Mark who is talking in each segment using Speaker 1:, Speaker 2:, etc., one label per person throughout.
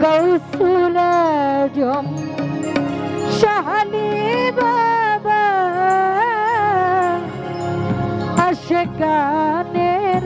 Speaker 1: গৌসুল আজম শাহালি বাবা আশকানের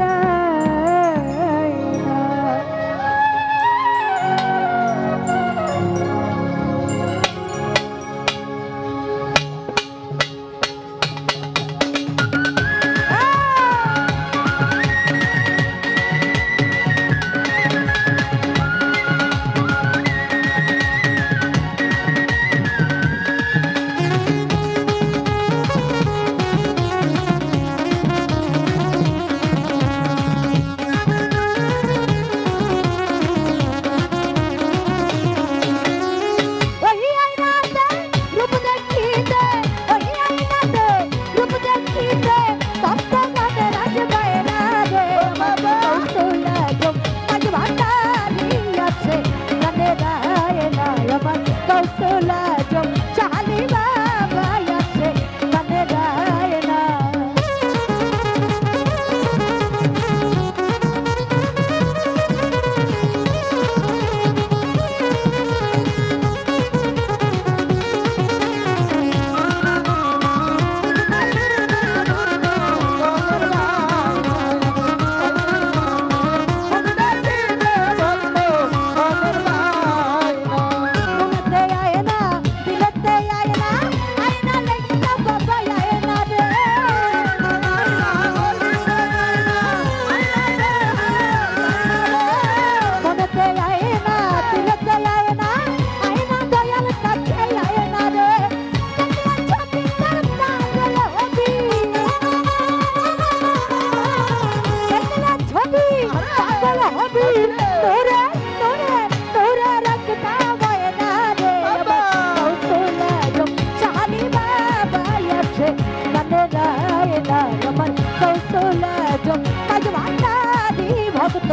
Speaker 1: ভক্ত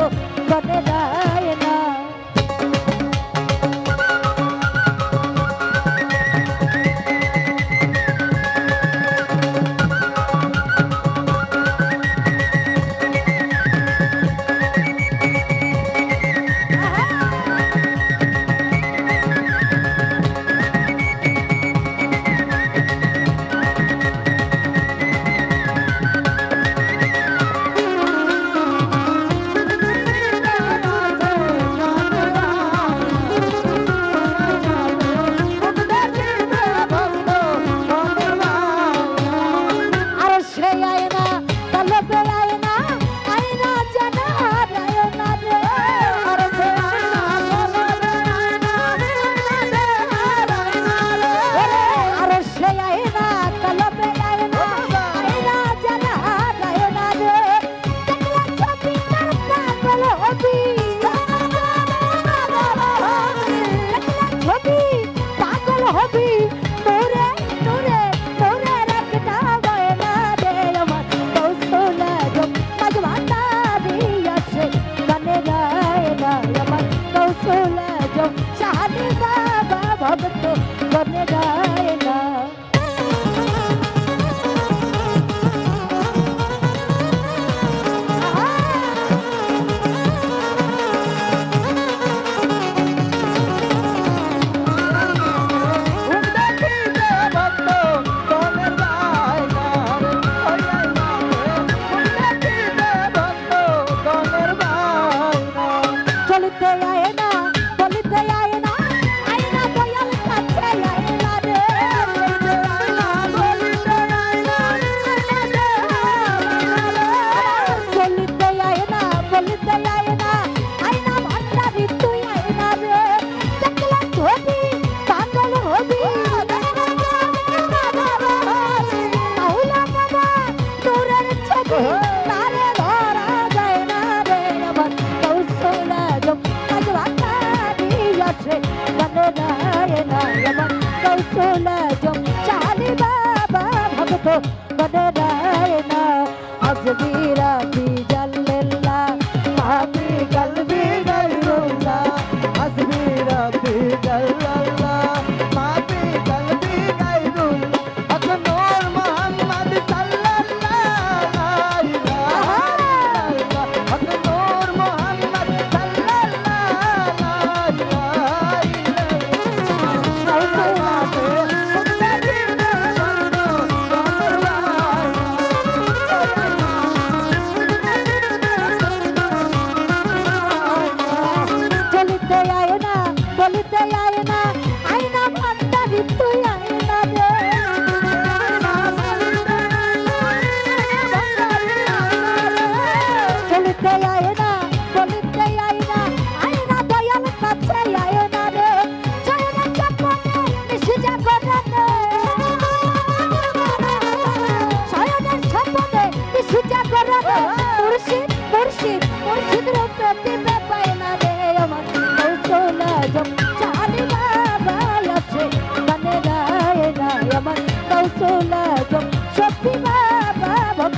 Speaker 1: গনে যায় না ভক্ত গনে যায় না Azbira bi jallallah, mafi qalbi gayrullah. Azbira bi jallallah, mafi qalbi gayrullah. Ak Nur Muhammad sallallahu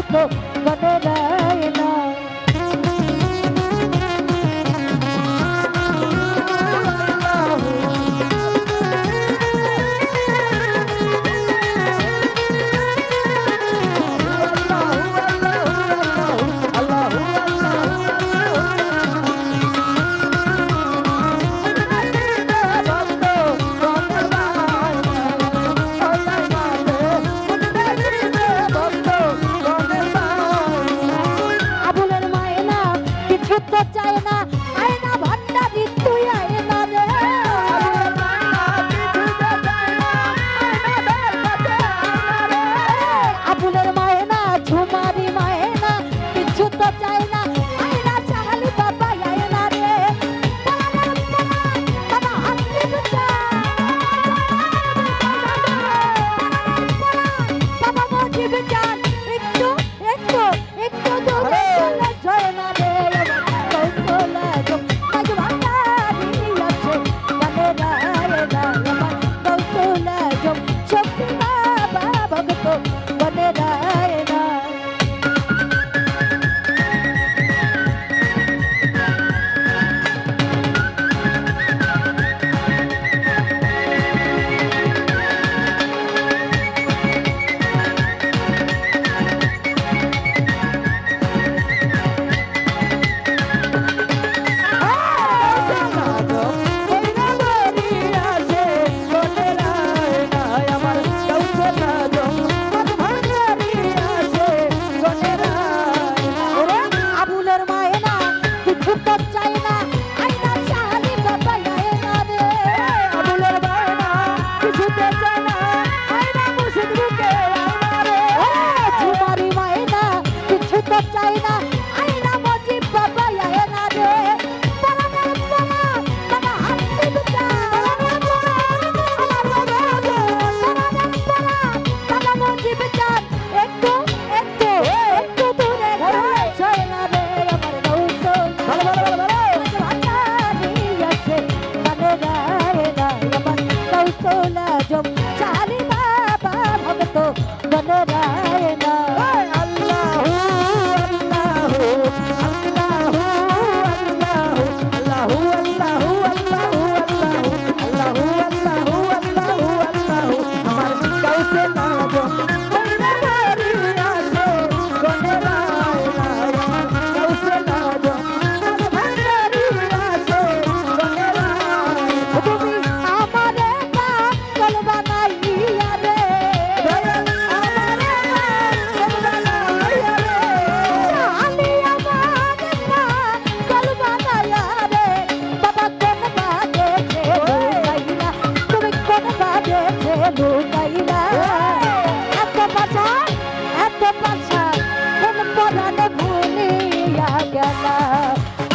Speaker 1: ভক্ত গনে যায় না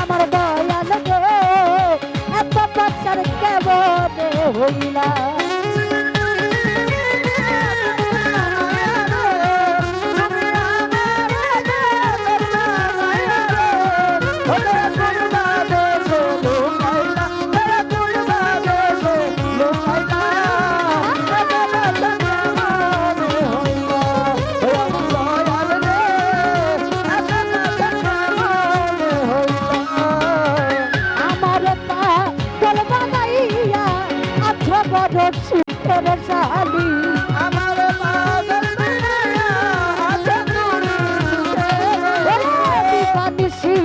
Speaker 1: আমার দয়াল গে এত বাচ্চার কেমনে হইলা শালি আমার পাগল দিবানিসি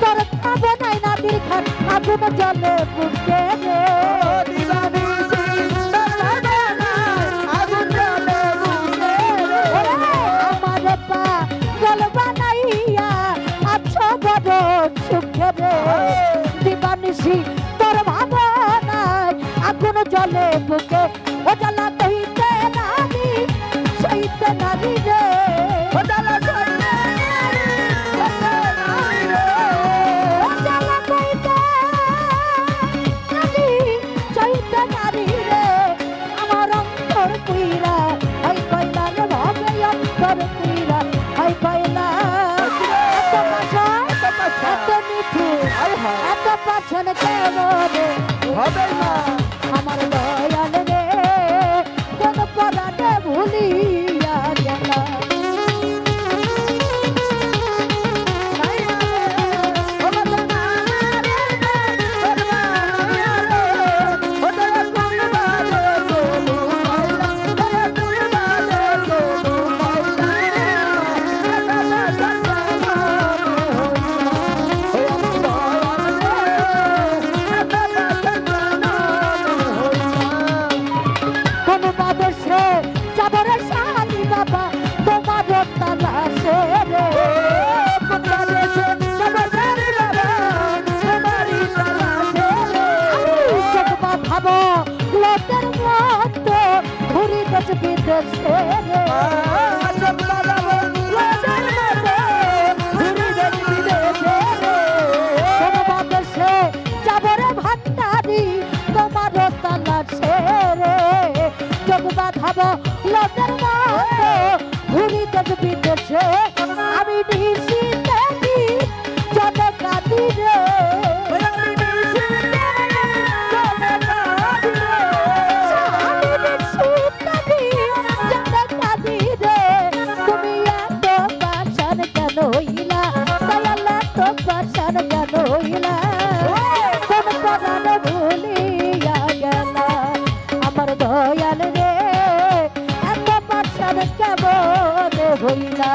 Speaker 1: তোর খাবো নাই না দীর্ঘান আগুন জলে বুকে রে দিবানিসি তোর খাবো নাই আগুন জলে বুকে রে আমার পাগল বানাইয়া আছো বড় সুখে রে দিবানিসি তোর ভাবো নাই আগুন জলে বুকে ও জ্বালা কইতে নারী সইতে নারী রে ও জ্বালা কইতে নারী রে ও জ্বালা কইতে নারী সইতে নারী রে আমার অন্তর কইরা হাই কইলা রে ভাবে অন্তর কইরা হাই কইলা এত পাছা এত মিঠু এত পাছন কেমনে হবে না আমার দয়াল রে কোন পরাণে ভুলিয়া গেলা বিদেশে রে আজব বাজাবো লোদের মতো ঘুরি দেশ বিদেশে রে কোন বাদেশে যাব রে ভান্ডারি তোমার তালাশে রে যোগ বাঁধাবো লোদের মতো ঘুরি দেশ বিদেশে আমি নিশিতে চলে কাঁদি রে আমার দয়াল রে এত পাশান কেমন হইলা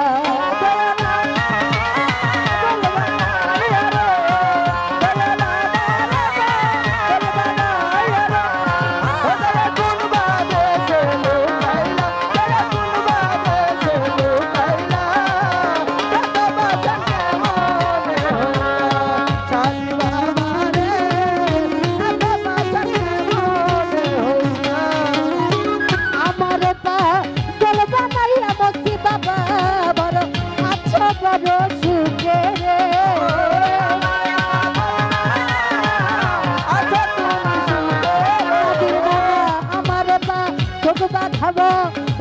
Speaker 1: বাঁধাবো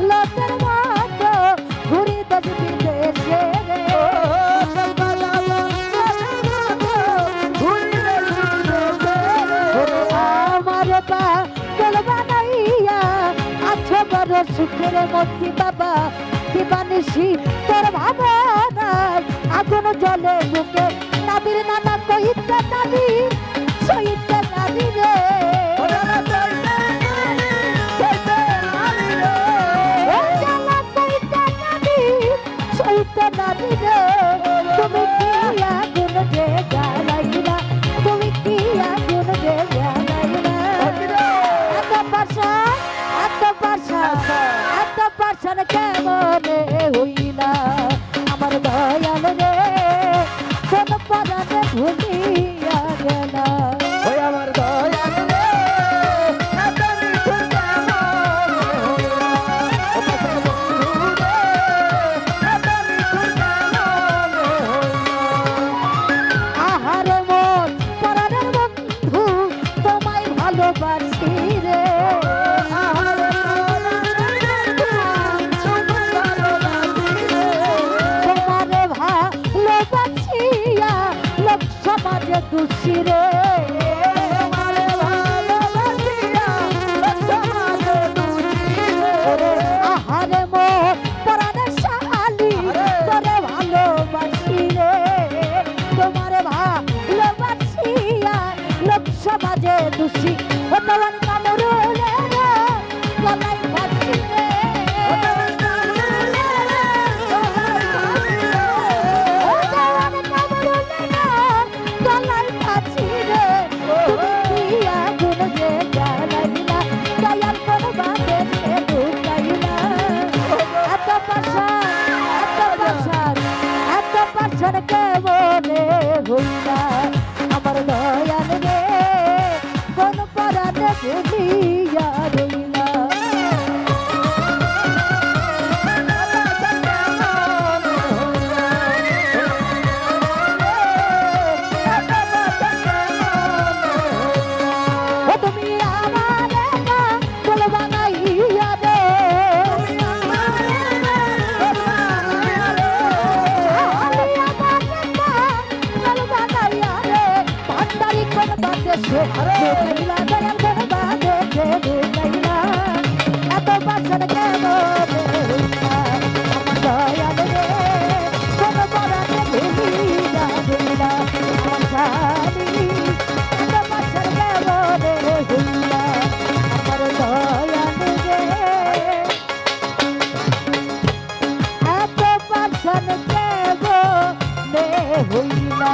Speaker 1: লোকের মতো ঘুরি দেশ বিদেশে রে আমার পা চলবা নাইয়া আছো বড় সুখের মতি বাবা দিবানিসি তোর ভাবনায় আগুন জলে বুকে নাবির নানা কইতে নাবি সইতে নাবি রে তুমি কি আগুন যে জ্বালাইলা তুমি কি আগুন যে জ্বালাইলা এত পাশান কেমনে হইলা আমার দয়াল রে কোন পরাণে ভুলিয়া গেলা ওই আমার দয়াল রে ভালোবাসি রে তোমারে ভালোবাসিয়া লোক সমাজে দোষী রে আহারে মোর পরাণের শালি তোরে ভালোবাসি রে তোমারে ভালোবাসিয়া লোক সমাজে দোষী ওতমান কামরুলে রে গলাই ফাঁসি রে ওতমান কামরুলে গলাই ফাঁসি রে তুমি কি আগুন যে জ্বালাইলা দয়াল কোন বাদে সে ঢুকাইলা এত পাশান কেমনে হইলা আমার দয়াল রে কোন পরাণে ভুলিয়া রইলা ও তুমি আমারে বলবা নাইয়া রে ভান্ডারি কোন বাদেশে ঢুকাইলা দয়াল কোন বাদেশে ঢুকাইলা এত পাশান কেমনে হইলা আমার দয়াল রে কোন পরাণে ভুলিয়া রইলা আমার শালি এত পাশান কেমনে হইলা আমার দয়াল রে এত পাশান কেমনে হইলা